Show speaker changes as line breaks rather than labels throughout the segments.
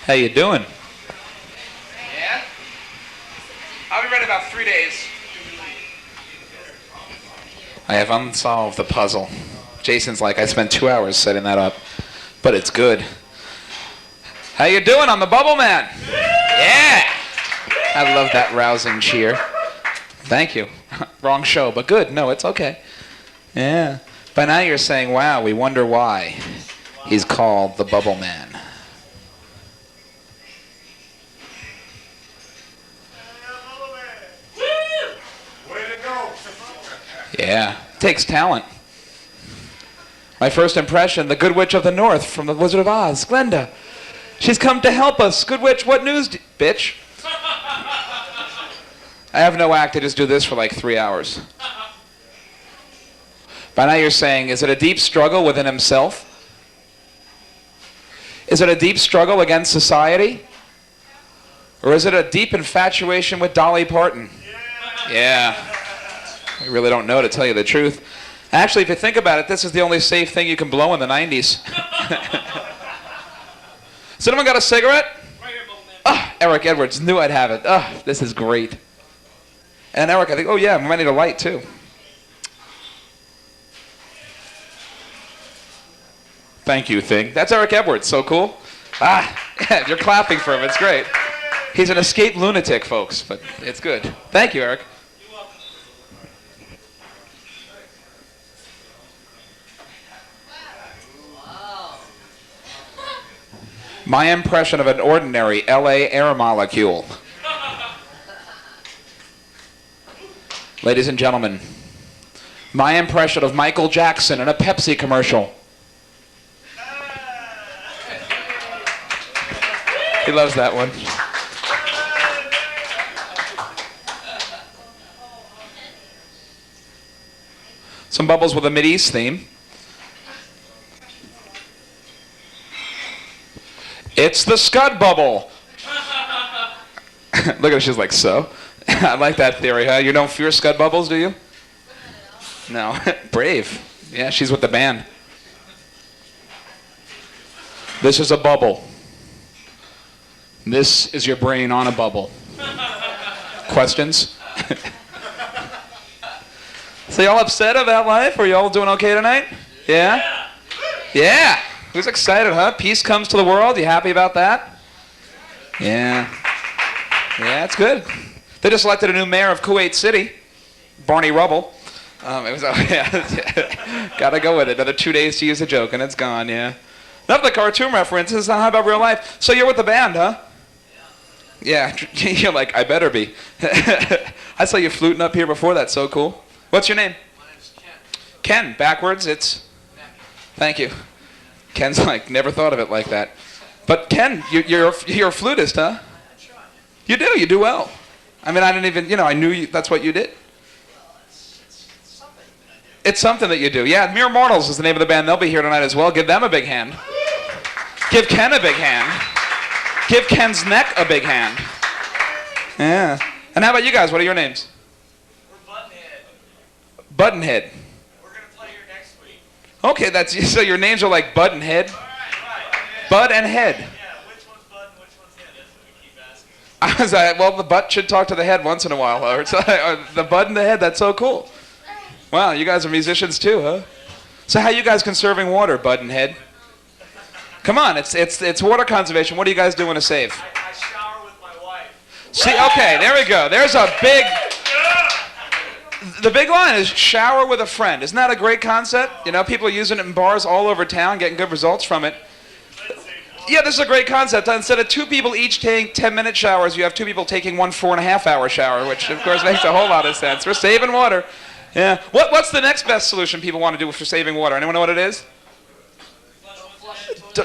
How you doing?
Yeah? I'll be ready in about 3 days.
I have unsolved the puzzle. Jason's like, I spent 2 hours setting that up, but it's good. How you doing? I'm the Bubbleman. Yeah! I love that rousing cheer. Thank you. Wrong show, but good. No, it's okay. Yeah. By now you're saying, wow, we wonder why he's called the Bubbleman. Yeah, takes talent. My first impression, the Good Witch of the North from The Wizard of Oz, Glenda. She's come to help us. Good Witch, what news, bitch? I have no act, I just do this for like 3 hours. By now you're saying, is it a deep struggle within himself? Is it a deep struggle against society? Or is it a deep infatuation with Dolly Parton? Yeah. I really don't know, to tell you the truth. Actually, if you think about it, this is the only safe thing you can blow in the 90s. Has anyone got a cigarette?
Right here, Bubbleman.
Oh, Eric Edwards, knew I'd have it. Oh, this is great. And Eric, I think, oh yeah, we might need a light too. Thank you, thing. That's Eric Edwards, so cool. Ah, yeah, you're clapping for him, it's great. He's an escaped lunatic, folks, but it's good. Thank you, Eric. My impression of an ordinary LA air molecule. Ladies and gentlemen, my impression of Michael Jackson in a Pepsi commercial. He loves that one. Some bubbles with a Mideast theme. It's the Scud Bubble. Look at her, she's like, so? I like that theory, huh? You don't fear Scud Bubbles, do you? No. Brave. Yeah, she's with the band. This is a bubble. This is your brain on a bubble. Questions? So y'all upset about life? Are y'all doing okay tonight? Yeah? Yeah. Who's excited, huh? Peace comes to the world. You happy about that? Yeah. Yeah, it's good. They just elected a new mayor of Kuwait City, Barney Rubble. Gotta go with it. Another 2 days to use a joke, and it's gone, yeah. Enough of the cartoon references. How about real life? So you're with the band, huh? Yeah. You're like, I better be. I saw you fluting up here before. That's so cool. What's your name?
My name's Ken.
Ken. Backwards, it's? Thank you. Ken's like, never thought of it like that. But Ken, you're a flutist, huh? You do well. I mean, I didn't even, I knew that's what you did. It's something that you do. Yeah, Mere Mortals is the name of the band. They'll be here tonight as well. Give them a big hand. Give Ken a big hand. Give Ken's neck a big hand. Yeah. And how about you guys? What are your names?
We're Buttonhead.
Buttonhead.
We're going to play here next week.
Okay, so your names are like Bud and Head?
Right.
Bud and Head.
Yeah, which one's Bud and which one's Head? That's what we keep asking.
I was like, well, the butt should talk to the head once in a while. Or the Bud and the Head, that's so cool. Wow, you guys are musicians too, huh? So how you guys conserving water, Bud and Head? Come on, it's water conservation. What are you guys doing to save?
I shower with my wife.
See, okay, there we go. There's a big... The big line is shower with a friend. Isn't that a great concept? People are using it in bars all over town, getting good results from it. Yeah, this is a great concept. Instead of 2 people each taking 10-minute showers, you have 2 people taking one 4.5-hour shower, which of course makes a whole lot of sense. We're saving water. Yeah. What's the next best solution people want to do for saving water? Anyone know what it is?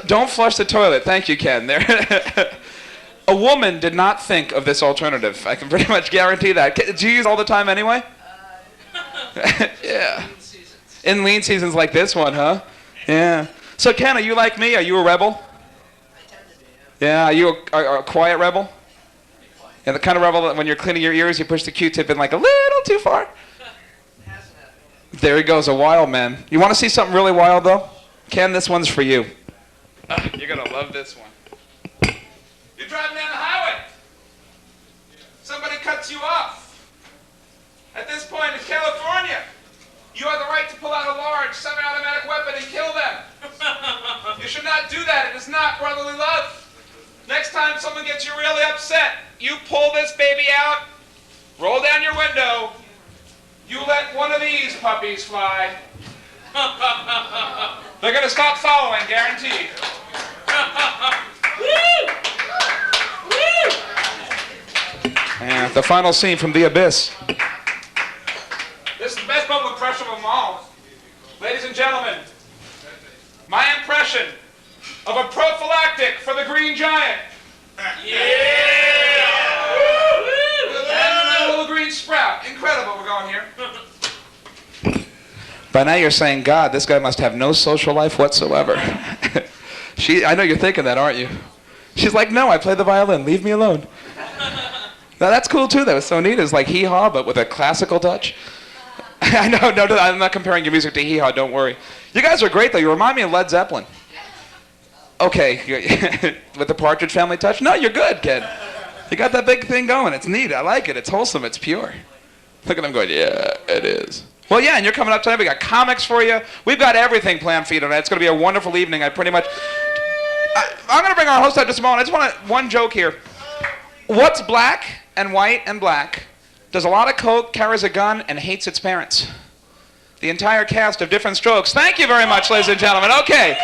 Don't flush the toilet. Thank you, Ken. A woman did not think of this alternative. I can pretty much guarantee that. Do you use it all the time anyway? Yeah. In lean seasons like this one, huh? Yeah. So Ken, are you like me? Are you a rebel?
I tend to be,
Yeah. Are you a quiet rebel? Yeah, the kind of rebel that when you're cleaning your ears, you push the Q-tip in like a little too far. There he goes, a wild man. You want to see something really wild, though? Ken, this one's for you. You're going to love this one. You're driving down the highway. Somebody cuts you off. At this point in California, you have the right to pull out a large semi-automatic weapon and kill them. You should not do that. It is not brotherly love. Next time someone gets you really upset, you pull this baby out, roll down your window, you let one of these puppies fly. They're going to stop following, guaranteed. And the final scene from The Abyss. This is the best bubble impression of them all. Ladies and gentlemen, my impression of a prophylactic for the Green Giant. Yeah! And a little green sprout. Incredible, we're going here. By now you're saying, God, this guy must have no social life whatsoever. I know you're thinking that, aren't you? She's like, no, I play the violin. Leave me alone. Now that's cool too, though. It's so neat. It's like hee-haw, but with a classical touch. I know, no, I'm not comparing your music to hee-haw, don't worry. You guys are great, though. You remind me of Led Zeppelin. Okay, with the Partridge Family touch? No, you're good, kid. You got that big thing going. It's neat. I like it. It's wholesome. It's pure. Look at them going, yeah, it is. Well, yeah, and you're coming up tonight. We got comics for you. We've got everything planned for you tonight. It's going to be a wonderful evening. I'm going to bring our host out just a moment. I just want one joke here. What's black and white and black, does a lot of coke, carries a gun, and hates its parents? The entire cast of Different Strokes. Thank you very much, ladies and gentlemen. Okay.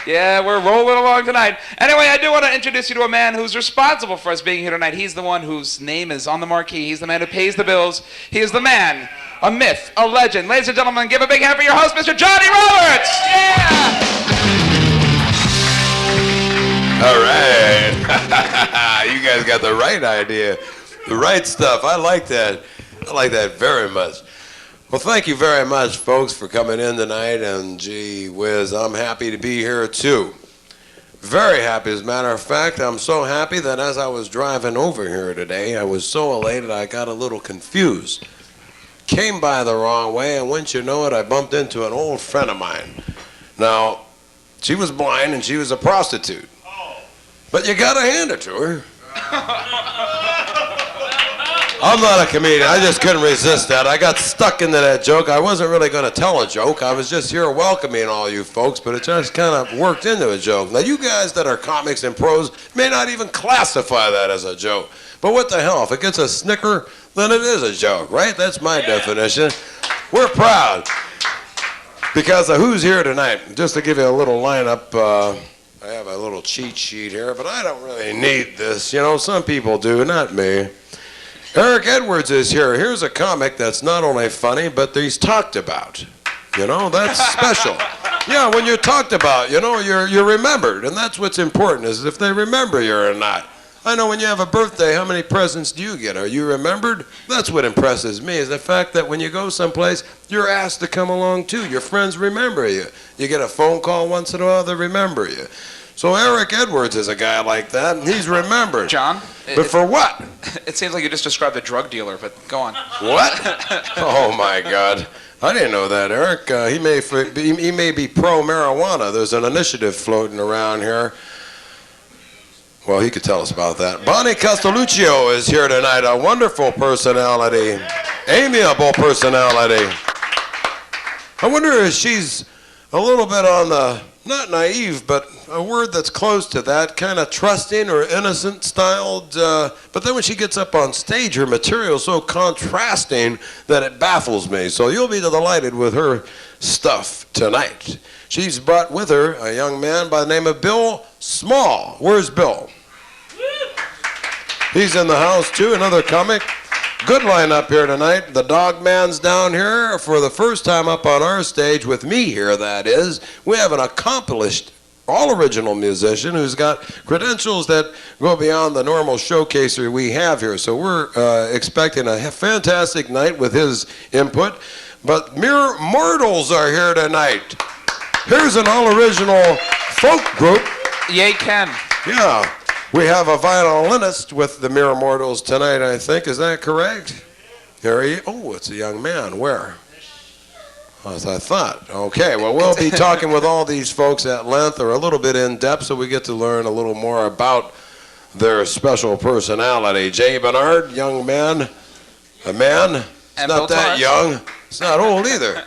Yeah, we're rolling along tonight. Anyway, I do want to introduce you to a man who's responsible for us being here tonight. He's the one whose name is on the marquee. He's the man who pays the bills. He is the man, a myth, a legend. Ladies and gentlemen, give a big hand for your host, Mr. Johnny Roberts. Yeah!
All right. You guys got the right idea. The right stuff. I like that. I like that very much. Well, thank you very much, folks, for coming in tonight. And gee whiz, I'm happy to be here, too. Very happy. As a matter of fact, I'm so happy that as I was driving over here today, I was so elated I got a little confused. Came by the wrong way, and wouldn't you know it, I bumped into an old friend of mine. Now, she was blind, and she was a prostitute. But you gotta hand it to her. I'm not a comedian. I just couldn't resist that. I got stuck into that joke. I wasn't really going to tell a joke. I was just here welcoming all you folks, but it just kind of worked into a joke. Now, you guys that are comics and pros may not even classify that as a joke. But what the hell? If it gets a snicker, then it is a joke, right? That's my definition. We're proud. Because of who's here tonight, just to give you a little lineup, I have a little cheat sheet here, but I don't really need this. You know, some people do, not me. Eric Edwards is here. Here's a comic that's not only funny, but he's talked about. You know, that's special. Yeah, when you're talked about, you know, you're remembered, and that's what's important, is if they remember you or not. I know when you have a birthday, how many presents do you get? Are you remembered? That's what impresses me, is the fact that when you go someplace, you're asked to come along too. Your friends remember you. You get a phone call once in a while, they remember you. So Eric Edwards is a guy like that, and he's remembered.
John?
But for what?
It seems like you just described a drug dealer, but go on.
What? Oh, my God. I didn't know that, Eric. He may be pro-marijuana. There's an initiative floating around here. Well, he could tell us about that. Bonnie Castelluccio is here tonight, a wonderful personality, amiable personality. I wonder if she's a little bit on the, not naive, but a word that's close to that, kind of trusting or innocent styled. But then when she gets up on stage, her material is so contrasting that it baffles me. So you'll be delighted with her stuff tonight. She's brought with her a young man by the name of Bill Small. Where's Bill? He's in the house too, another comic. Good lineup here tonight. The Dog Man's down here for the first time up on our stage with me here, that is. We have an accomplished, all-original musician who's got credentials that go beyond the normal showcaser we have here. So we're expecting a fantastic night with his input. But mere mortals are here tonight. Here's an all-original folk group.
Yay, Ken.
Yeah. We have a violinist with the Mere Mortals tonight, I think. Is that correct? Here he, oh, it's a young man. Where? As I thought. Okay, well, we'll be talking with all these folks at length or a little bit in depth so we get to learn a little more about their special personality. Jay Bernard, young man, a man. It's
And
not
Bill
that
Torres.
young. It's not old either.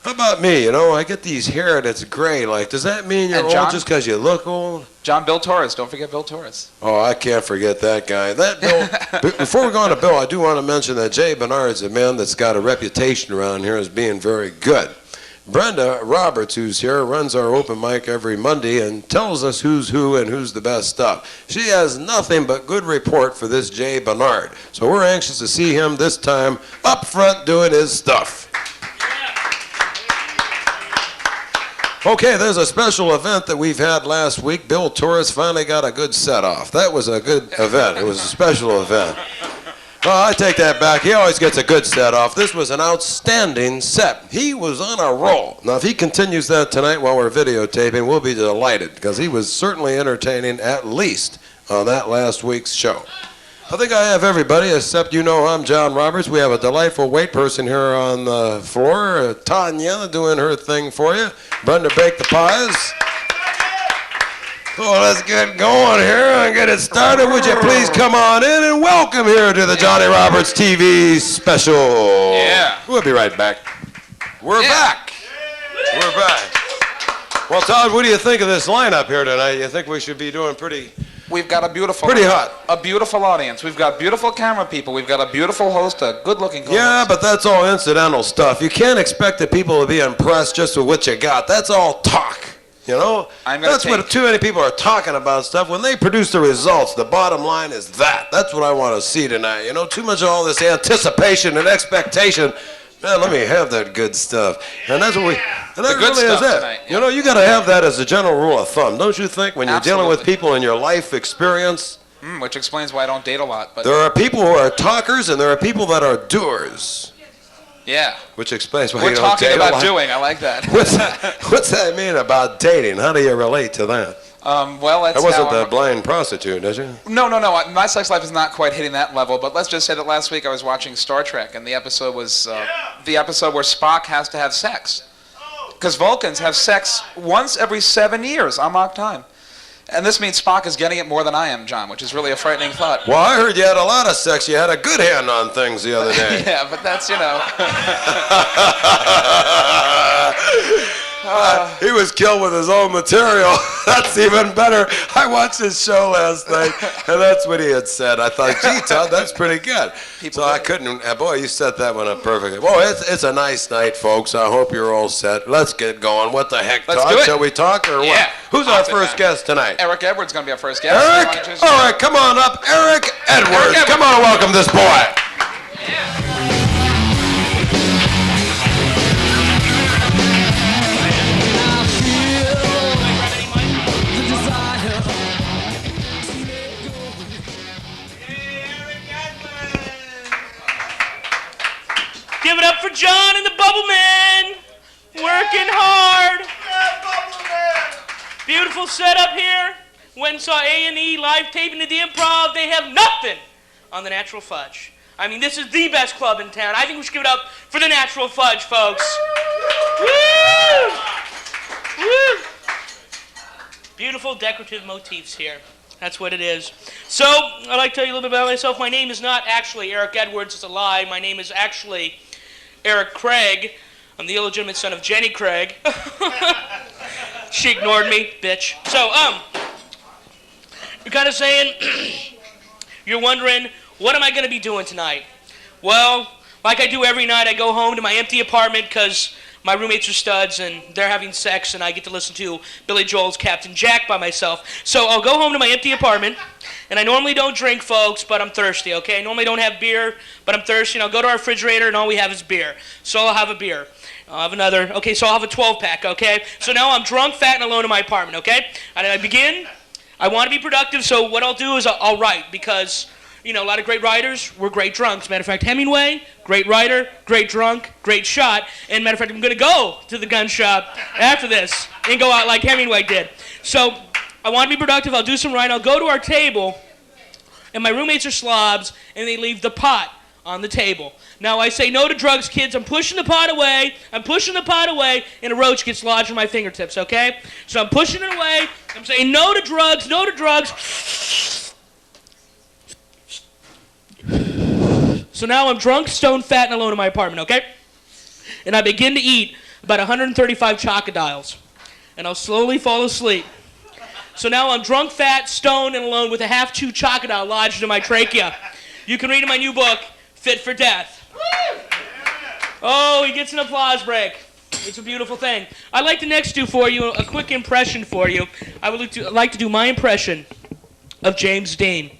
How about me? You know, I get these hair that's gray. Like, does that mean you're
And
old
John?
just because you look old?
John Bill Torres. Don't forget Bill Torres.
Oh, I can't forget that guy. That Bill. Before we go on to Bill, I do want to mention that Jay Bernard's a man that's got a reputation around here as being very good. Brenda Roberts, who's here, runs our open mic every Monday and tells us who's who and who's the best stuff. She has nothing but good report for this Jay Bernard. So we're anxious to see him this time up front doing his stuff. Okay, there's a special event that we've had last week. Bill Torres finally got a good set-off. That was a good event. It was a special event. Oh, I take that back. He always gets a good set-off. This was an outstanding set. He was on a roll. Now, if he continues that tonight while we're videotaping, we'll be delighted, because he was certainly entertaining, at least on that last week's show. I think I have everybody, except you know I'm John Roberts. We have a delightful wait person here on the floor, Tanya doing her thing for you. Brenda baked the pies. So let's get going here and get it started. Would you please come on in and welcome here to the Johnny Roberts TV special.
Yeah.
We'll be right back. We're back. We're back. Well, Todd, what do you think of this lineup here tonight? You think we should be doing pretty
We've got a beautiful,
hot?
a beautiful audience. We've got beautiful camera people. We've got a beautiful host, a good-looking host.
Yeah, but that's all incidental stuff. You can't expect the people to be impressed just with what you got. That's all talk. You know, that's what too many people are talking about stuff. When they produce the results, the bottom line is that. That's what I want to see tonight. You know, too much of all this anticipation and expectation. Man, let me have that good stuff. And that's what we, and that really is it.
Tonight, yeah.
You know, you got to have that as a general rule of thumb, don't you think, when you're dealing with people in your life experience?
Which explains why I don't date a lot. But
there are people who are talkers and there are people that are doers.
yeah.
Which explains why
We're
you don't
talking
date a
about
lot.
doing. I like that.
What's that mean about dating? How do you relate to that?
Well, that's
That wasn't
how
the blind prostitute, did you?
No. My sex life is not quite hitting that level. But let's just say that last week I was watching Star Trek, and the episode was the episode where Spock has to have sex, because Vulcans have sex once every 7 years, Amok time. And this means Spock is getting it more than I am, John, which is really a frightening thought.
Well, I heard you had a lot of sex. You had a good hand on things the other day.
Yeah, but that's, you know.
He was killed with his own material. That's even better. I watched his show last night, and that's what he had said. I thought, gee, Todd, that's pretty good. So I couldn't. Boy, you set that one up perfectly. Well, it's a nice night, folks. I hope you're all set. Let's get going. What the heck,
Let's
Todd?
do it.
Shall we talk or
Yeah.
what? Who's our first guest tonight?
Eric Edwards is going to be our first guest.
Eric? All right, come on up. Eric Edwards. Come on and welcome this boy.
Give it up for John and the Bubbleman. Working hard. Beautiful setup here. Went and saw A&E live taping at the Improv. They have nothing on the Natural Fudge. I mean, this is the best club in town. I think we should give it up for the Natural Fudge, folks. Woo! Woo! Beautiful decorative motifs here. That's what it is. So, I'd like to tell you a little bit about myself. My name is not actually Eric Edwards. It's a lie. My name is actually Eric Craig. I'm the illegitimate son of Jenny Craig. She ignored me, bitch. So, you're kind of saying, you're wondering, what am I going to be doing tonight? Well, like I do every night, I go home to my empty apartment because my roommates are studs and they're having sex and I get to listen to Billy Joel's Captain Jack by myself. So I'll go home to my empty apartment, and I normally don't drink, folks, but I'm thirsty, okay? I normally don't have beer, but I'm thirsty, and I'll go to our refrigerator and all we have is beer. So I'll have a beer. I'll have another. Okay, so I'll have a 12-pack, okay? So now I'm drunk, fat, and alone in my apartment, okay? And I begin. I want to be productive, so what I'll do is I'll write, because, you know, a lot of great writers were great drunks. Matter of fact, Hemingway, great writer, great drunk, great shot. And matter of fact, I'm going to go to the gun shop after this and go out like Hemingway did. So I want to be productive. I'll do some writing. I'll go to our table, and my roommates are slobs, and they leave the pot on the table. Now I say no to drugs, kids. I'm pushing the pot away. I'm pushing the pot away, and a roach gets lodged in my fingertips, okay? So I'm pushing it away. I'm saying no to drugs, no to drugs. So now I'm drunk, stoned, fat, and alone in my apartment, okay? And I begin to eat about 135 chocodiles. And I'll slowly fall asleep. So now I'm drunk, fat, stoned, and alone with a half-chewed chocodile lodged in my trachea. You can read in my new book, Fit for Death. Oh, he gets an applause break. It's a beautiful thing. I'd like to next do for you a quick impression for you. I would like to do my impression of James Dean.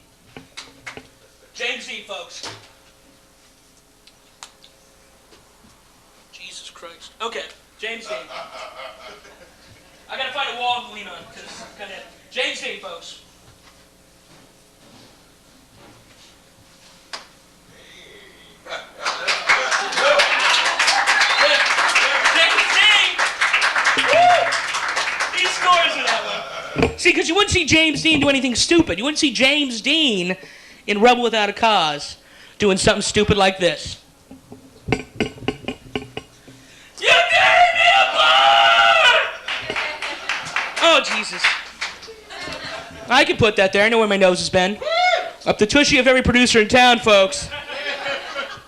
James Dean, folks. Jesus Christ. Okay, James Dean. I gotta find a wall to lean on, because it's kind of... James Dean, folks. He scores in that one. See, because you wouldn't see James Dean do anything stupid. You wouldn't see James Dean in Rebel Without a Cause doing something stupid like this. You tear me apart! Oh, Jesus. I can put that there. I know where my nose has been. Up the tushy of every producer in town, folks.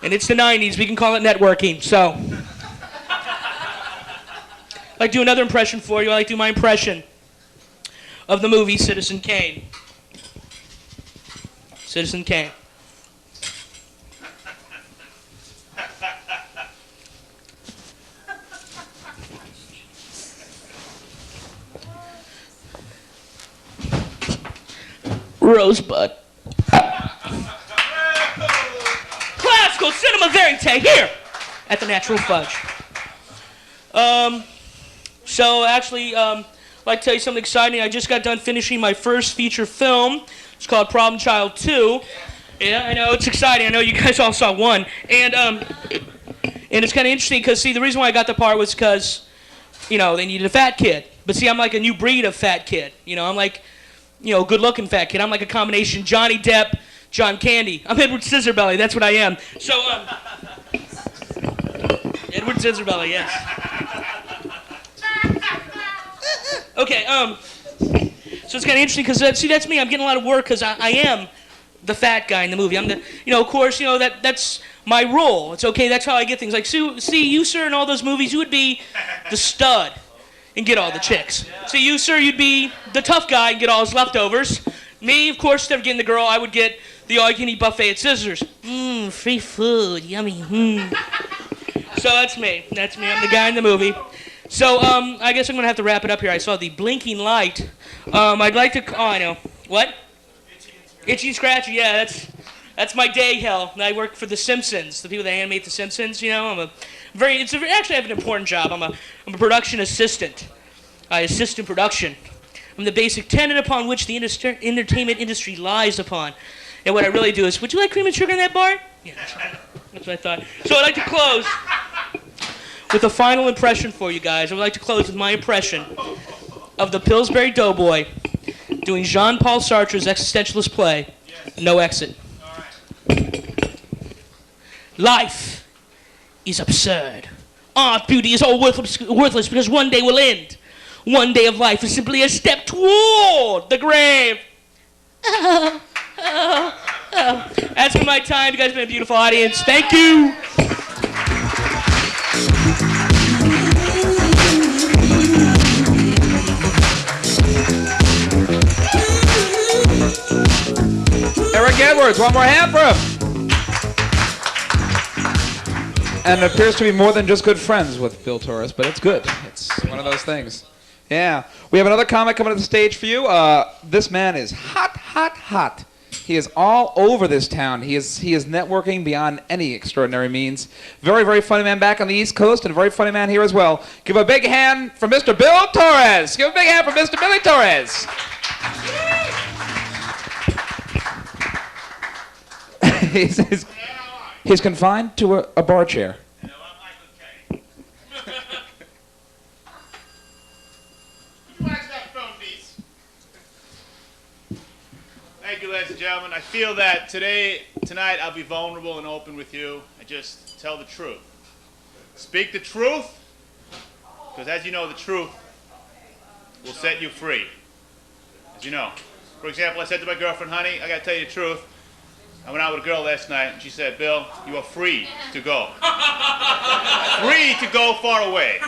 And it's the 90s. We can call it networking. So, I'd like to do another impression for you. I'd like to do my impression of the movie Citizen Kane. Citizen Kane. Rosebud. Classical cinema verite here at the Natural Fudge. So actually, I'd like to tell you something exciting. I just got done finishing my first feature film. It's called Problem Child 2. Yeah, I know, it's exciting. I know you guys all saw one. And it's kind of interesting because, see, the reason why I got the part was because, you know, they needed a fat kid. But see, I'm like a new breed of fat kid. You know, I'm like, you know, good-looking fat kid. I'm like a combination Johnny Depp, John Candy. I'm Edward Scissorbelly. That's what I am. So, Edward Scissorbelly, yes. Okay, so it's kind of interesting because, see, that's me. I'm getting a lot of work because I am the fat guy in the movie. I'm the, you know, of course, you know, that's my role. It's okay. That's how I get things. Like, see, you, sir, in all those movies, you would be the stud and get all the chicks. See, you, sir, you'd be the tough guy and get all his leftovers. Me, of course, instead of getting the girl, I would get the all-you-can-eat buffet at Scissors. Free food, yummy. So that's me. That's me. I'm the guy in the movie. So, I guess I'm going to have to wrap it up here. I saw the blinking light. I'd like to... Oh, I know. What? Itchy and Scratchy, yeah, that's my day, hell. I work for The Simpsons, the people that animate The Simpsons, you know. Actually, I have an important job. I'm a production assistant. I assist in production. I'm the basic tenet upon which the entertainment industry lies upon. And what I really do is, would you like cream and sugar in that bar? Yeah, that's what I thought. So I'd like to close with a final impression for you guys. I would like to close with my impression of the Pillsbury Doughboy doing Jean-Paul Sartre's existentialist play, No Exit. Life is absurd. Art, beauty is all worthless because one day will end. One day of life is simply a step toward the grave. That's been my time. You guys have been a beautiful audience. Thank you.
Eric Edwards, one more hand for him. And it appears to be more than just good friends with Bill Torres, but it's good. It's one of those things. Yeah. We have another comic coming to the stage for you. This man is hot, hot, hot. He is all over this town. He is networking beyond any extraordinary means. Very, very funny man back on the East Coast, and a very funny man here as well. Give a big hand for Mr. Bill Torres. Give a big hand for Mr. Billy Torres. He's confined to a bar chair.
No, I'm okay. Would you watch that phone, please? Thank you, ladies and gentlemen. I feel that today tonight I'll be vulnerable and open with you. I just tell the truth. Speak the truth, because as you know, the truth will set you free. As you know. For example, I said to my girlfriend, honey, I gotta tell you the truth. I went out with a girl last night, and she said, Bill, you are free to go. Free to go far away.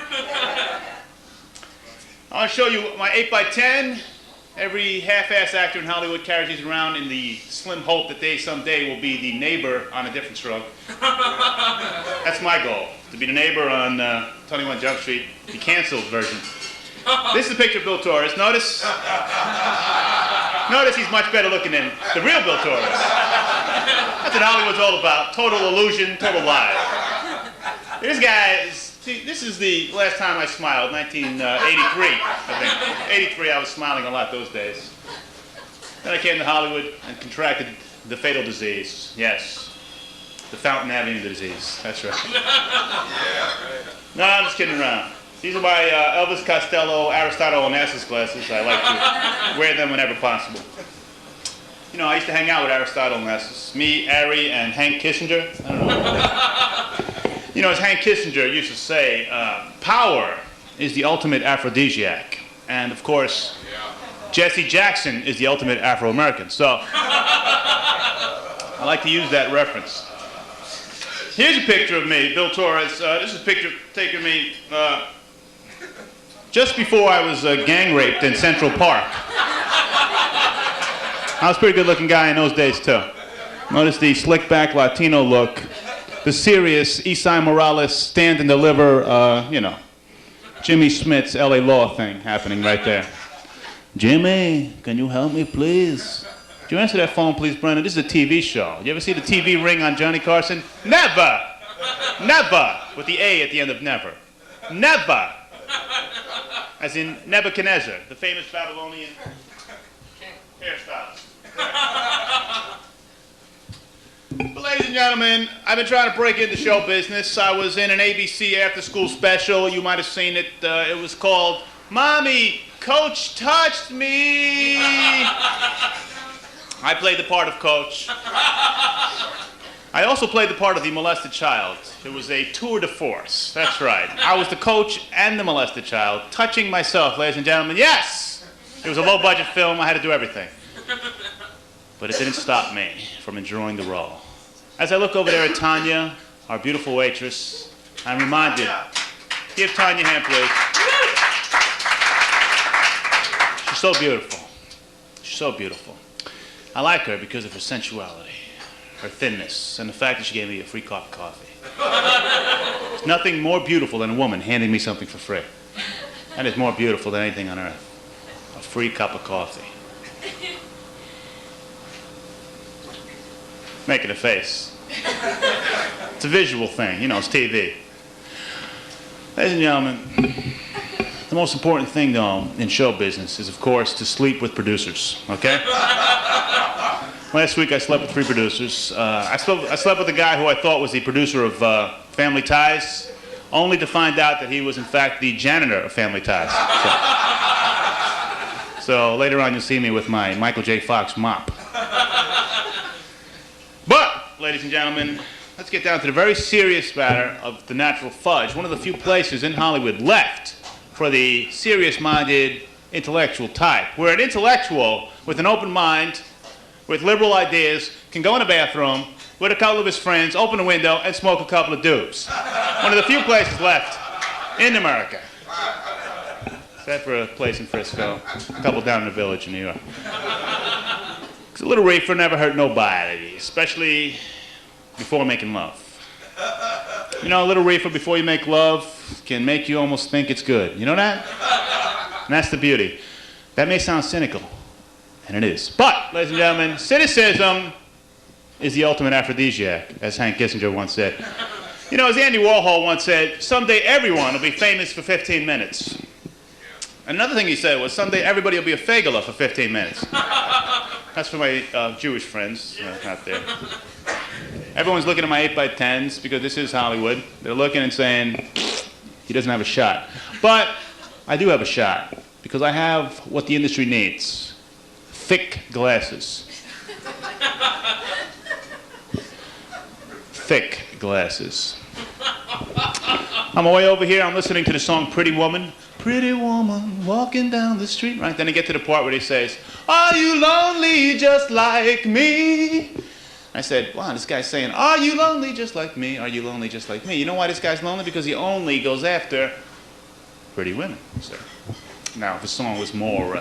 I want to show you my 8x10. Every half-ass actor in Hollywood carries these around in the slim hope that they someday will be the neighbor on A Different Stroke. That's my goal, to be the neighbor on 21 Jump Street, the canceled version. This is a picture of Bill Torres. Notice he's much better looking than the real Bill Torres. That's what Hollywood's all about. Total illusion, total lie. This guy is, see, this is the last time I smiled, 1983, I think. 83, I was smiling a lot those days. Then I came to Hollywood and contracted the fatal disease. Yes, the Fountain Avenue disease. That's right. No, I'm just kidding around. These are my Elvis Costello, Aristotle Onassis glasses. I like to wear them whenever possible. You know, I used to hang out with Aristotle Onassis. Me, Ari, and Hank Kissinger. I don't know. You know, as Hank Kissinger used to say, power is the ultimate aphrodisiac. And, of course, Jesse Jackson is the ultimate Afro-American. So, I like to use that reference. Here's a picture of me, Bill Torres. This is a picture taken of me just before I was gang raped in Central Park. I was a pretty good looking guy in those days too. Notice the slick back Latino look, the serious Esai Morales stand and deliver, you know, Jimmy Smith's LA Law thing happening right there. Jimmy, can you help me please? Could you answer that phone please, Brendan? This is a TV show. You ever see the TV ring on Johnny Carson? Never! Never! With the A at the end of never. Never! As in Nebuchadnezzar, the famous Babylonian hairstylist. But ladies and gentlemen, I've been trying to break into show business. I was in an ABC after-school special. You might have seen it. It was called Mommy, Coach Touched Me. I played the part of Coach. I also played the part of the molested child. It was a tour de force. That's right. I was the coach and the molested child, touching myself, ladies and gentlemen. Yes! It was a low-budget film. I had to do everything. But it didn't stop me from enjoying the role. As I look over there at Tanya, our beautiful waitress, I'm reminded. Give Tanya a hand, please. She's so beautiful. She's so beautiful. I like her because of her sensuality, her thinness, and the fact that she gave me a free cup of coffee. There's nothing more beautiful than a woman handing me something for free. That is more beautiful than anything on earth. A free cup of coffee. Making a face. It's a visual thing, you know, it's TV. Ladies and gentlemen, the most important thing, though, in show business is, of course, to sleep with producers, okay? Last week I slept with 3 producers. I slept with a guy who I thought was the producer of Family Ties, only to find out that he was, in fact, the janitor of Family Ties. So later on you'll see me with my Michael J. Fox mop. But, ladies and gentlemen, let's get down to the very serious matter of the natural fudge, one of the few places in Hollywood left for the serious-minded intellectual type, where an intellectual with an open mind, with liberal ideas, can go in a bathroom with a couple of his friends, open a window, and smoke a couple of doobs. One of the few places left in America. Except for a place in Frisco, a couple down in the Village in New York. Because a little reefer never hurt nobody, especially before making love. You know, a little reefer before you make love can make you almost think it's good. You know that? And that's the beauty. That may sound cynical, and it is. But, ladies and gentlemen, cynicism is the ultimate aphrodisiac, as Hank Kissinger once said. You know, as Andy Warhol once said, someday everyone will be famous for 15 minutes. Another thing he said was, someday everybody will be a fagula for 15 minutes. That's for my Jewish friends out there. Everyone's looking at my 8x10s because this is Hollywood. They're looking and saying, he doesn't have a shot. But I do have a shot because I have what the industry needs. Thick glasses. thick glasses. I'm way over here, I'm listening to the song Pretty Woman. Pretty woman walking down the street. Right, then I get to the part where he says, are you lonely just like me? I said, wow, this guy's saying, are you lonely just like me? Are you lonely just like me? You know why this guy's lonely? Because he only goes after pretty women, sir. Now, if the song was more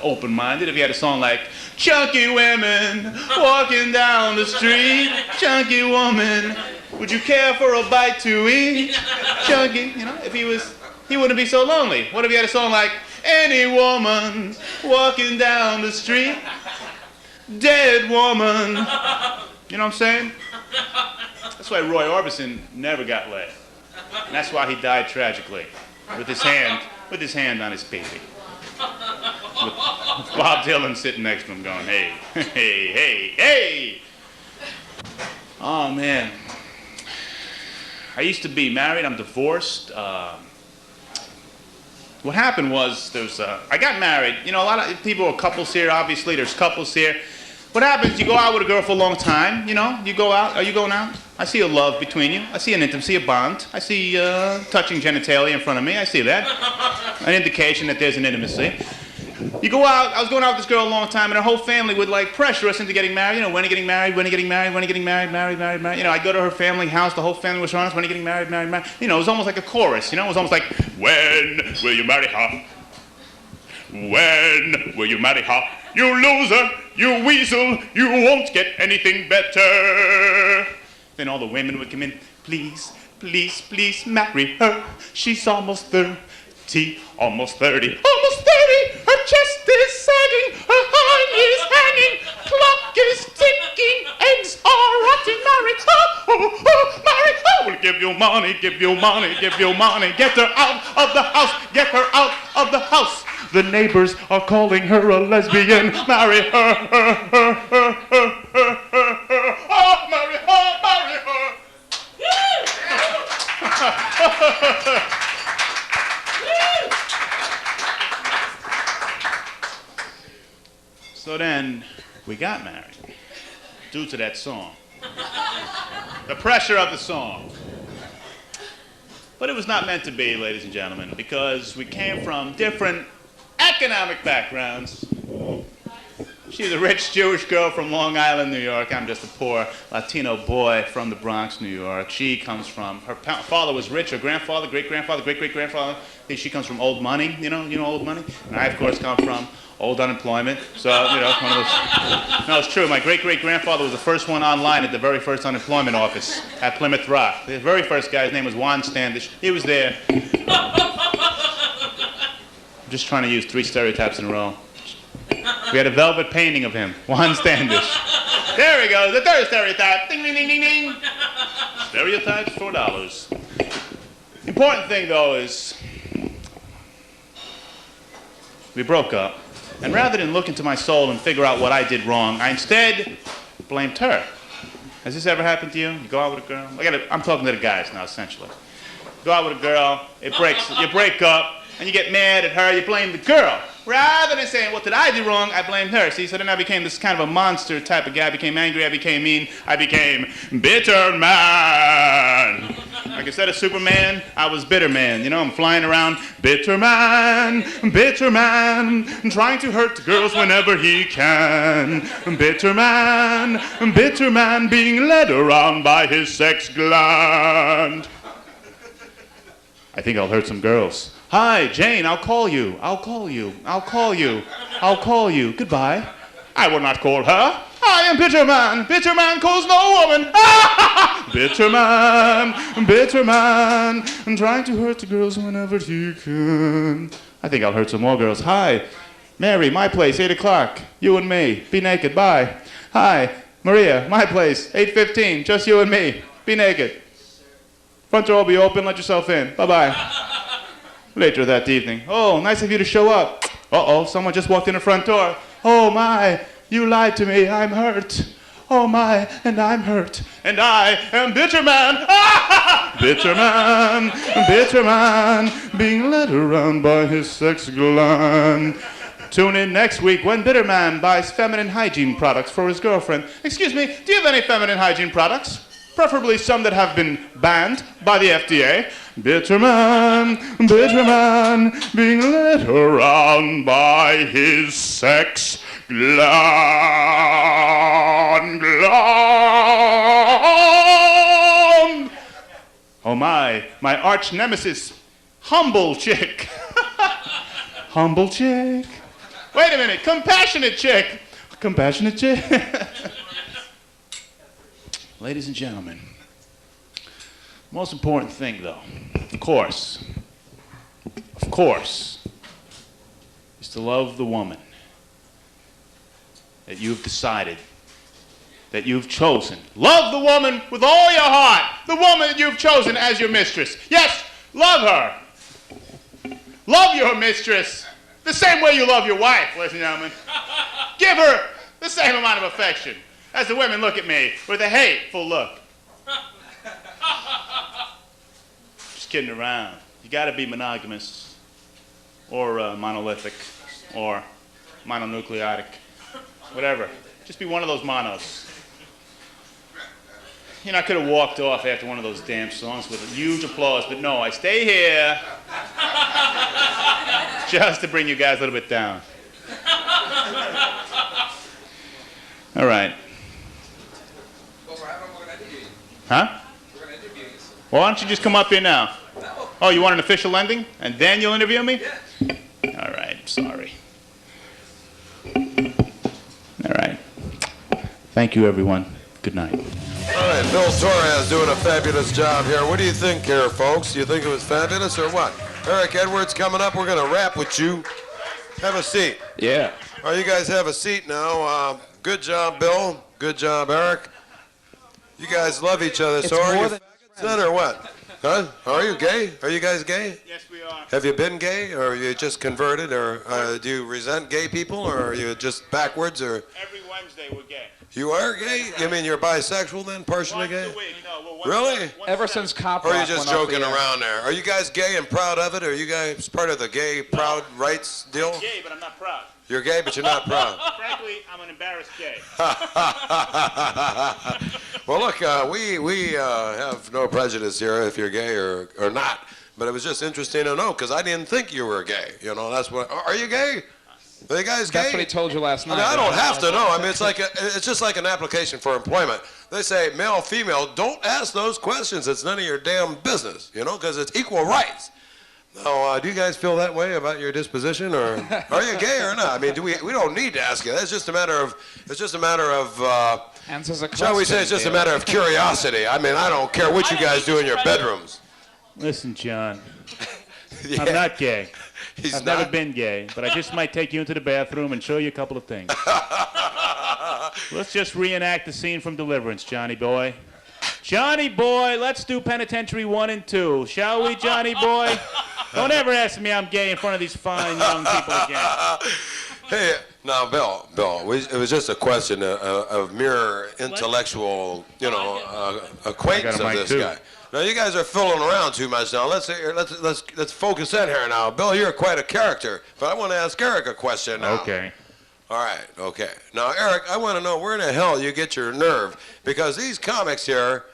open-minded, if he had a song like, chunky women walking down the street, chunky woman, would you care for a bite to eat? Chunky, you know, if he wouldn't be so lonely. What if he had a song like, any woman walking down the street, dead woman. You know what I'm saying? That's why Roy Orbison never got laid. And that's why he died tragically, with his hand on his pee-pee. With Bob Dylan sitting next to him going, hey, hey, hey, hey. Oh, man. I used to be married. I'm divorced. What happened was, I got married. You know, a lot of people are couples here. Obviously, there's couples here. What happens, you go out with a girl for a long time, you know? You go out. Are you going out? I see a love between you. I see an intimacy, a bond. I see touching genitalia in front of me. I see that. An indication that there's an intimacy. You go out. I was going out with this girl a long time, and her whole family would, like, pressure us into getting married. You know, when are you getting married? When are you getting married? When are you getting married? Married. You know, I'd go to her family house. The whole family was around us. When are you getting married? Married. You know, it was almost like a chorus. You know, it was almost like, when will you marry her? When will you marry her? You loser, you weasel, you won't get anything better. Then all the women would come in. Please, please, please marry her. She's almost 30, almost 30, almost 30. Her chest is sagging, her hind is hanging. Clock is ticking, eggs are rotting. Marry her, marry her. We'll give you money, give you money, give you money. Get her out of the house, get her out of the house. The neighbors are calling her a lesbian. Marry her, oh, marry her, marry her. So then, we got married, due to that song. The pressure of the song. But it was not meant to be, ladies and gentlemen, because we came from different economic backgrounds. She's a rich Jewish girl from Long Island, New York. I'm just a poor Latino boy from the Bronx, New York. She comes from, her father was rich, her grandfather, great-grandfather, great-great-grandfather. She comes from old money, you know old money? And I, of course, come from old unemployment. So, you know, one of those. No, it's true. My great-great-grandfather was the first one online at the very first unemployment office at Plymouth Rock. The very first guy, his name was Juan Standish. He was there. I'm just trying to use 3 stereotypes in a row. We had a velvet painting of him, Juan Standish. There we go, the third stereotype. Ding, ding, ding, ding, ding. Stereotypes, $4. Important thing, though, is we broke up. And rather than look into my soul and figure out what I did wrong, I instead blamed her. Has this ever happened to you? You go out with a girl? I'm talking to the guys now, essentially. You go out with a girl, you break up, and you get mad at her, you blame the girl. Rather than saying, what did I do wrong, I blamed her. See, so then I became this kind of a monster type of guy. I became angry, I became mean, I became bitter man. Like instead of Superman, I was bitter man. You know, I'm flying around, bitter man, trying to hurt the girls whenever he can. Bitter man, being led around by his sex gland. I think I'll hurt some girls. Hi, Jane, I'll call you. Goodbye. I will not call her. I am bitter man. Bitter man calls no woman. Bitter man, trying to hurt the girls whenever he can. I think I'll hurt some more girls. Hi, Mary, my place, 8 o'clock. You and me. Be naked. Bye. Hi, Maria, my place, 8:15. Just you and me. Be naked. Front door will be open. Let yourself in. Bye-bye. Later that evening. Oh, nice of you to show up. Uh-oh, someone just walked in the front door. Oh, my, you lied to me. I'm hurt. Oh, my, and I'm hurt. And I am bitter man. Bitter man, being led around by his sex gland. Tune in next week when Bitter Man buys feminine hygiene products for his girlfriend. Excuse me, do you have any feminine hygiene products? preferably some that have been banned by the FDA. Bitter man, being led around by his sex gland. Oh my arch nemesis, humble chick. Humble chick. Wait a minute, compassionate chick. Compassionate chick. Ladies and gentlemen, most important thing though, of course, is to love the woman that you've decided, that you've chosen. Love the woman with all your heart. The woman that you've chosen as your mistress. Yes, love her. Love your mistress the same way you love your wife, ladies and gentlemen. Give her the same amount of affection as the women look at me with a hateful look. Just kidding around. You gotta be monogamous or monolithic or mononucleotic, whatever. Just be one of those monos. You know, I could have walked off after one of those damn songs with a huge applause, but no, I stay here just to bring you guys a little bit down. All right. Huh? Well, why don't you just come up here now? Oh, you want an official ending? And then you'll interview me? All right, sorry. All right. Thank you, everyone. Good night.
All right, Bill Torres doing a fabulous job here. What do you think here, folks? Do you think it was fabulous or what? Eric Edwards coming up. We're going to rap with you. Have a seat.
Yeah.
All right, you guys have a seat now. Good job, Bill. Good job, Eric. You guys love each other. So are you faggots or what? Huh? Are you gay? Are you guys gay?
Yes, we are.
Have you been gay, or are you just converted, or do you resent gay people, or are you just backwards, or?
Every Wednesday we're gay.
You are gay? You mean you're bisexual then, partially gay?
Once a week. No, well,
Really?
Ever since Cop
Or are you
Rock
just
went off
joking
the air.
around there? Are you guys gay and proud of it? Are you guys part of the gay proud rights deal?
I'm gay, but I'm not proud.
You're gay, but you're not proud.
Frankly, I'm an embarrassed gay.
Well, look, we have no prejudice here if you're gay or not. But it was just interesting to know because I didn't think you were gay. You know, that's what. Are you gay? Are you guys gay?
That's what he told you last
I
night.
mean, I don't have to know. I mean, it's just like an application for employment. They say male, female. Don't ask those questions. It's none of your damn business. You know, because it's equal rights. Now, do you guys feel that way about your disposition, or are you gay or not? I mean, we don't need to ask you. That's just a matter of. It's just a matter of.
Answers a question.
Shall we say it's just a matter of curiosity? I mean, I don't care what you guys do in your bedrooms.
Listen, John,
Yeah.
I'm not gay.
He's
I've
not.
never been gay, but I just might take you into the bathroom and show you a couple of things. Let's just reenact the scene from Deliverance, Johnny boy. Johnny boy, let's do Penitentiary 1 and 2. Shall we, Johnny boy? Don't ever ask me I'm gay in front of these fine young people again.
Hey, now, Bill, it was just a question of mere intellectual, acquaintance
I got a
of
mic,
this
too.
guy. Now, you guys are fooling around too much now. Let's focus in here now. Bill, you're quite a character, but I want to ask Eric a question now.
Okay.
All right, okay. Now, Eric, I want to know where in the hell you get your nerve, because these comics here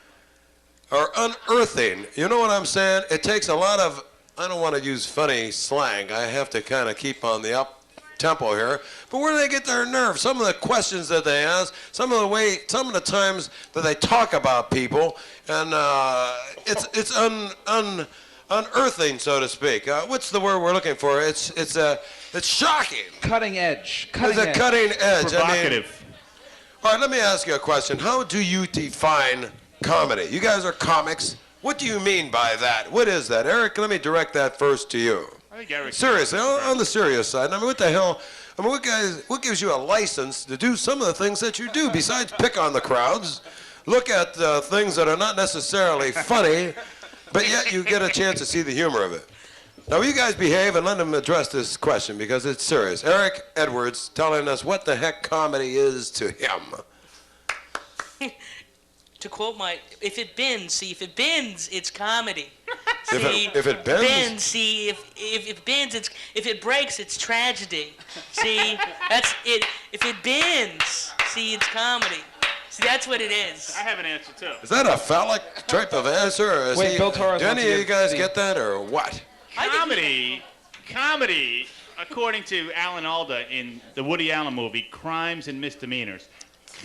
are unearthing. You know what I'm saying? It takes a lot of, I don't want to use funny slang. I have to kind of keep on the up tempo here. But where do they get their nerve? Some of the questions that they ask, some of the times that they talk about people, and it's unearthing, so to speak. What's the word we're looking for? It's shocking.
Cutting edge.
It's a cutting edge.
Provocative.
All right, let me ask you a question. How do you define comedy? You guys are comics. What do you mean by that? What is that? Eric, let me direct that first to you.
I think Eric.
Seriously, on the serious side. I mean, what the hell? I mean, what gives you a license to do some of the things that you do besides pick on the crowds, look at things that are not necessarily funny, but yet you get a chance to see the humor of it. Now, will you guys behave and let him address this question because it's serious. Eric Edwards telling us what the heck comedy is to him.
To quote if it bends, it's comedy.
If it bends?
See, if it bends, if it breaks, it's tragedy. See, that's it. If it bends, see, it's comedy. See, that's what it is.
I have an answer too.
Is that a phallic type of answer? Or is
Wait, Bill Torres
do
wants
any
to
of you
give
guys
the-
get that, or what?
Comedy, according to Alan Alda in the Woody Allen movie Crimes and Misdemeanors,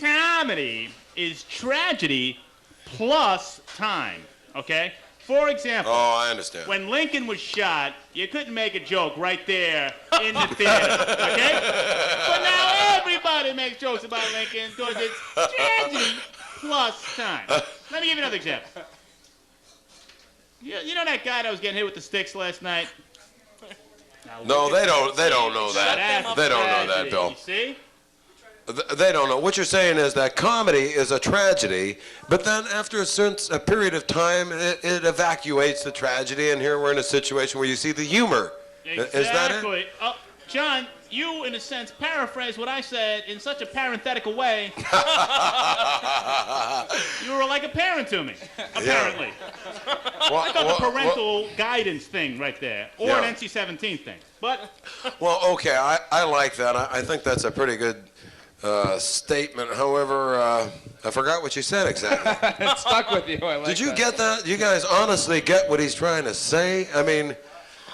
comedy is tragedy plus time, okay? For example,
Oh, I understand.
when Lincoln was shot, you couldn't make a joke right there in the theater, okay? But now everybody makes jokes about Lincoln because it's tragedy plus time. Let me give you another example. You know that guy that was getting hit with the sticks last night?
No, they don't know
Shut
that.
them up.
They don't know that,
Tragedy,
Bill.
You see?
They don't know. What you're saying is that comedy is a tragedy, but then after a period of time, it evacuates the tragedy, and here we're in a situation where you see the humor.
Exactly.
Is that it?
Oh, John, you, in a sense, paraphrased what I said in such a parenthetical way. You were like a parent to me, apparently. I got the parental guidance thing right there, or
Yeah.
an NC-17 thing. But
Well, okay, I like that. I think that's a pretty good statement. However, I forgot what you said exactly.
It stuck with you. I like
Did you
that.
get that? You guys honestly get what he's trying to say? I mean,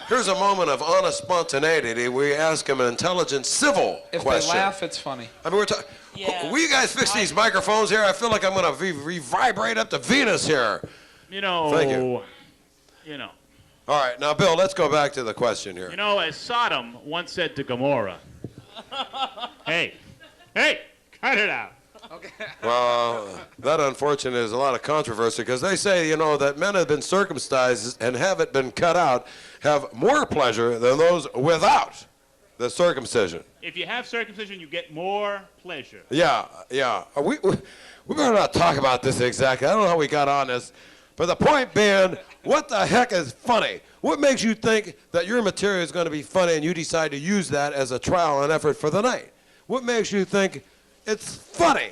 here's a moment of honest spontaneity. We ask him an intelligent, civil
If
question.
they laugh, it's funny.
I mean, we're talking.
Yeah.
Will you guys fix these microphones here? I feel like I'm going to vibrate up to Venus here.
you know,
Thank you.
you know,
All right, now, Bill, let's go back to the question here.
as Sodom once said to Gomorrah, hey, cut it out.
Well, that unfortunately is a lot of controversy because they say, that men have been circumcised and haven't been cut out have more pleasure than those without the circumcision.
If you have circumcision, you get more pleasure.
Yeah. We better not talk about this exactly. I don't know how we got on this. But the point being, what the heck is funny? What makes you think that your material is going to be funny and you decide to use that as a trial and effort for the night? What makes you think it's funny?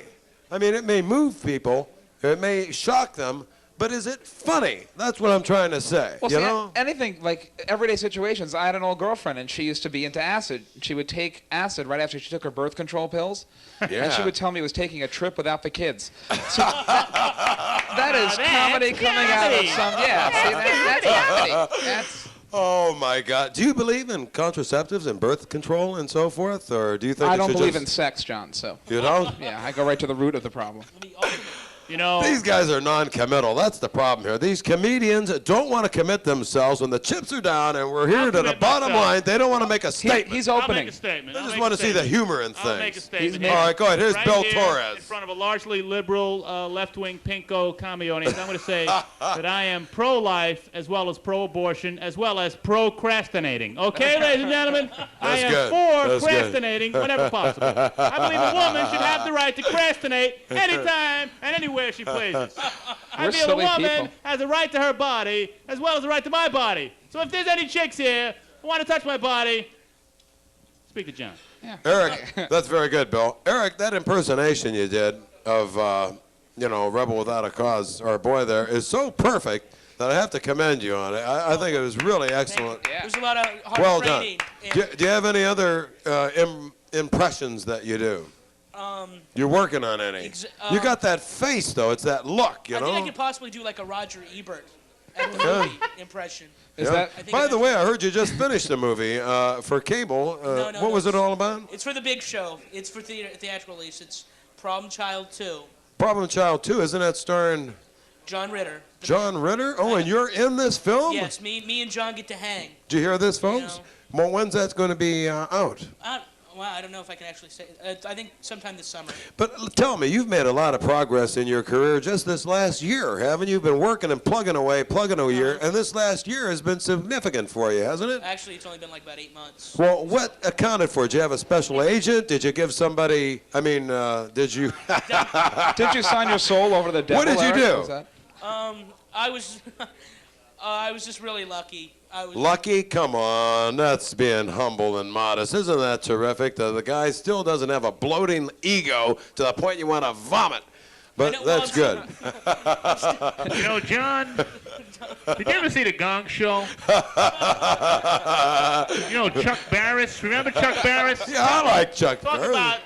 I mean, it may move people, it may shock them, but is it funny? That's what I'm trying to say.
Well,
you
see,
know?
anything like everyday situations. I had an old girlfriend, and she used to be into acid. She would take acid right after she took her birth control pills, and she
Yeah.
would tell me it was taking a trip without the kids. So that is comedy coming out of some. Yeah, see, that's comedy. That's.
Oh my God! Do you believe in contraceptives and birth control and so forth, or do you think
I
it
don't
should
believe in
just,
sex, John. So
You don't?
yeah, I go right to the root of the problem.
You know,
These guys are non-committal. That's the problem here. These comedians don't want to commit themselves when the chips are down, and we're here
I'll
to the
commit
bottom
myself.
line. They don't want to make a statement.
He's
I'll
opening.
make a statement.
They
I'll
just
make
want
a
to see the
statement.
humor in
I'll make a
things.
statement.
He's
here.
All right, go ahead. Here's
Right
Bill
here,
Torres.
in front of a largely liberal, left-wing pinko commie audience, I'm going to say that I am pro-life as well as pro-abortion as well as procrastinating. Okay, ladies and gentlemen? I am
good.
for
That's good.
procrastinating whenever possible. I believe a woman should have the right to procrastinate anytime and anywhere she pleases. I
We're
feel a
silly
woman
people.
has a right to her body as well as a right to my body. So if there's any chicks here who want to touch my body, speak to John.
Eric, that's very good, Bill. Eric, that impersonation you did of, Rebel Without a Cause, our boy there, is so perfect that I have to commend you on it. I think it was really excellent.
There's a lot of hard
Well done.
training.
Do you have any other impressions that you do? You're working on any. You got that face, though. It's that look, you
I
know?
think I could possibly do like a Roger Ebert at the
Yeah.
movie impression.
Is
Yeah.
that?
I think
By
it-
the way, I heard you just finished a movie for cable.
No,
What was it
it's-
all about?
It's for the big show. It's for theatrical release. It's Problem Child 2.
Problem Child 2, isn't that starring
John Ritter.
John Ritter? Oh, and you're in this film?
Yes, me and John get to hang.
Did you hear this, folks? Well, when's that going to be out?
Well, I don't know if I can actually say. I think sometime this summer.
But tell me, you've made a lot of progress in your career just this last year, haven't you? Been working and plugging away, and this last year has been significant for you, hasn't it?
Actually, it's only been like about 8 months.
Well, what accounted for it? Did you have a special agent? Did you give somebody, did you?
Did you sign your soul over to the devil?
What did you
Eric?
do?
Was that?
I was, I was just really lucky.
Lucky? Come on, that's being humble and modest. Isn't that terrific? The guy still doesn't have a bloating ego to the point you want to vomit. But that's good.
John, did you ever see The Gong Show? Chuck Barris. Remember Chuck Barris?
Yeah, I like Chuck
Talk
Berry.
about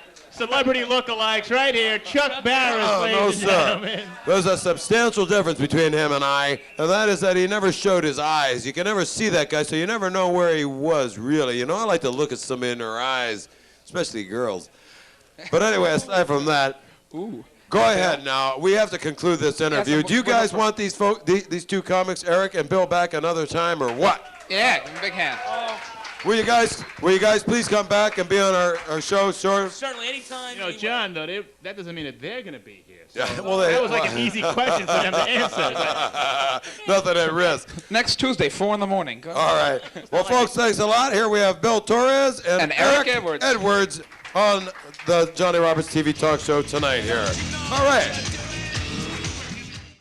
celebrity lookalikes right here. Chuck Barris,
Oh, no,
ladies and
sir.
gentlemen.
There's a substantial difference between him and I, and that is that he never showed his eyes. You can never see that guy, so you never know where he was, really. You know, I like to look at somebody in their eyes, especially girls. But anyway, aside from that, go ahead now. We have to conclude this interview. Do you guys want these these two comics, Eric and Bill, back another time, or what?
Yeah, give him a big hand.
Will you guys please come back and be on our show, sure?
Certainly, anytime.
You know, John, though, that doesn't mean that they're going to be here. So
Yeah, well,
that was like an easy question for them to answer.
Nothing at risk.
Next Tuesday, 4 in the morning. Go.
All right. Well, folks, thanks a lot. Here we have Bill Torres and
Eric
Edwards on the Johnny Roberts TV talk show tonight here. All right.